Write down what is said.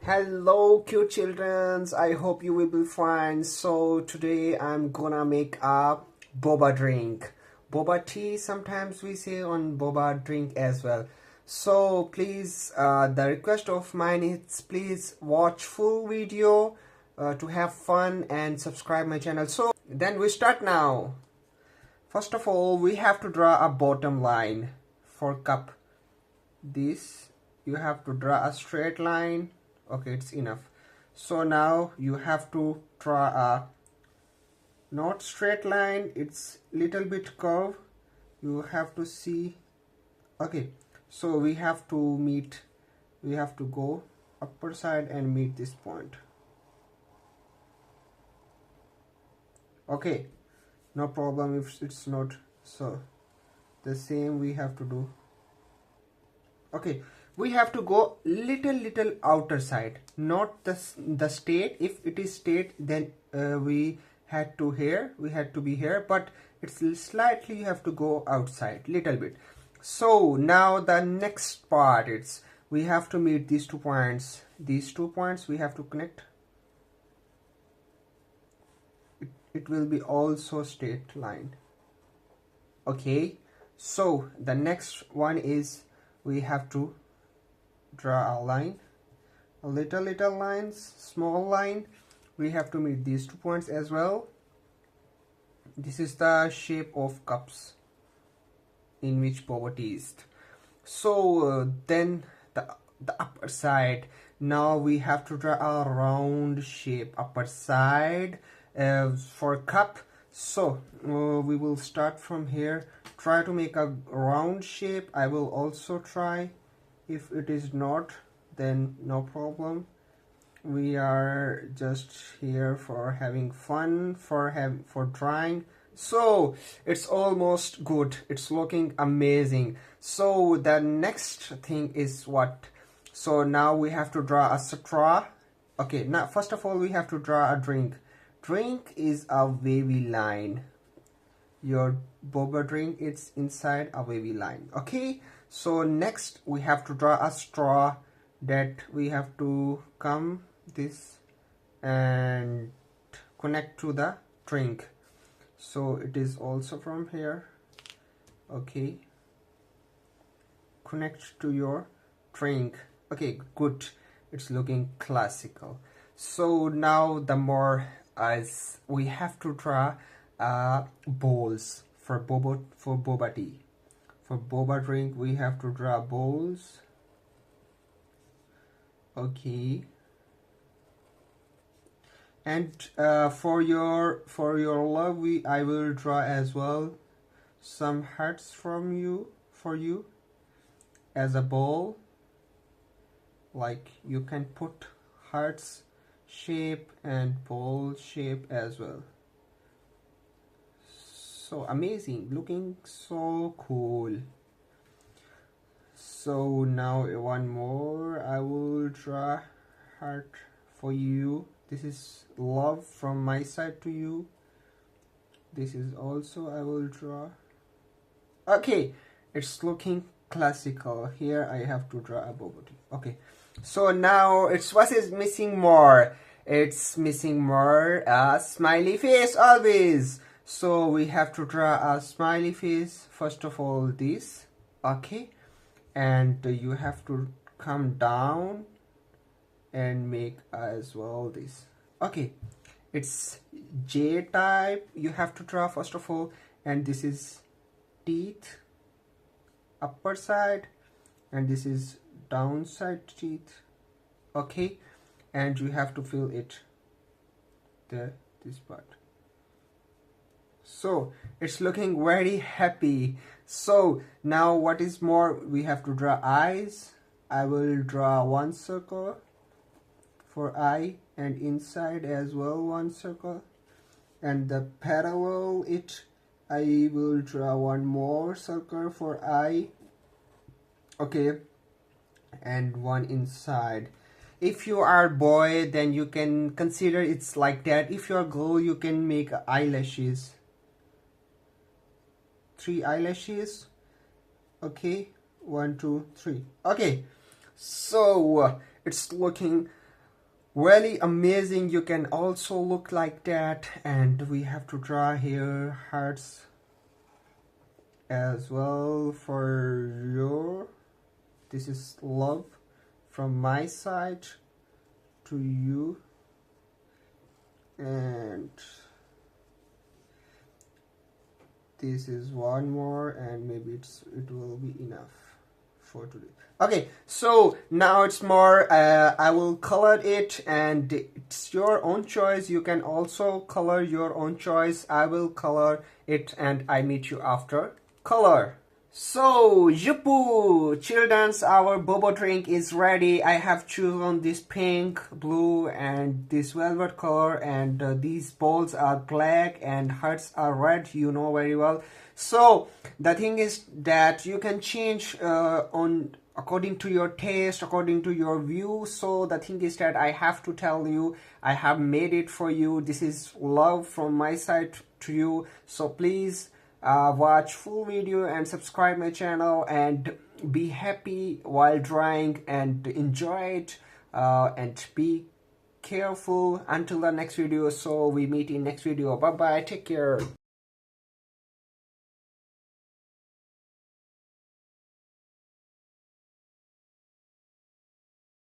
Hello cute childrens, I hope you will be fine. So today I'm gonna make a boba drink. Boba tea sometimes we say on boba drink as well. So please, the request of mine is please watch full video to have fun and subscribe my channel. So then we start now. First of all, we have to draw a bottom line for cup. This you have to draw a straight line. Okay, it's enough. So now you have to draw a not straight line, it's little bit curve. You have to see. Okay, so we have to go upper side and meet this point. Okay, no problem if it's not. So the same we have to do. Okay, we have to go little outer side, not the state. If it is state, then we had to be here, but it's slightly you have to go outside little bit. So now the next part, it's we have to meet these 2 points. These 2 points we have to connect. It will be also straight line. Okay, so the next one is we have to draw a line, a little lines, small line. We have to meet these 2 points as well. This is the shape of cups in which boba tea is. So then the upper side, now we have to draw a round shape upper side for cup. So we will start from here, try to make a round shape. I will also try. If it is not, then no problem. We are just here for having fun, for drawing. So it's almost good, it's looking amazing. So the next thing is what? So now we have to draw a straw. Okay, now first of all we have to draw a drink. Drink is a wavy line. Your boba drink, it's inside a wavy line. Okay, so next we have to draw a straw, that we have to come this and connect to the drink. So it is also from here. Okay, connect to your drink. Okay, good, it's looking classical. So now the more as we have to draw bowls for boba tea. For boba drink we have to draw bowls. Okay, and for your love, I will draw as well some hearts for you as a bowl. Like you can put hearts shape and bowl shape as well. So amazing, looking so cool. So now one more, I will draw heart for you. This is love from my side to you. This is also I will draw. Okay, it's looking classical. Here I have to draw a boba tea. Okay, so now it's what is missing more. It's missing more a smiley face always. So we have to draw a smiley face. First of all this. Okay, and you have to come down and make as well this. Okay, it's J type you have to draw first of all, and this is teeth upper side, and this is downside teeth. Okay, and you have to fill it this part. So it's looking very happy. So now what is more, we have to draw eyes. I will draw one circle for eye, and inside as well one circle, and the parallel it I will draw one more circle for eye. Okay, and one inside. If you are boy, then you can consider it's like that. If you are girl, you can make eyelashes, 3 eyelashes. Okay, 1 2 3. Okay, so it's looking really amazing. You can also look like that, and we have to draw here hearts as well for your. This is love from my side to you, and this is one more, and maybe it will be enough for today. Okay, so now it's more I will color it, and it's your own choice. You can also color your own choice. I will color it, and I meet you after color. So, Yupu, children's, our boba drink is ready. I have chosen this pink, blue, and this velvet color, and these bowls are black and hearts are red, you know very well. So, the thing is that you can change on according to your taste, according to your view. So, the thing is that I have to tell you, I have made it for you. This is love from my side to you. So, please watch full video and subscribe my channel, and be happy while drawing, and enjoy it, and be careful until the next video. So we meet in next video. Bye bye, take care.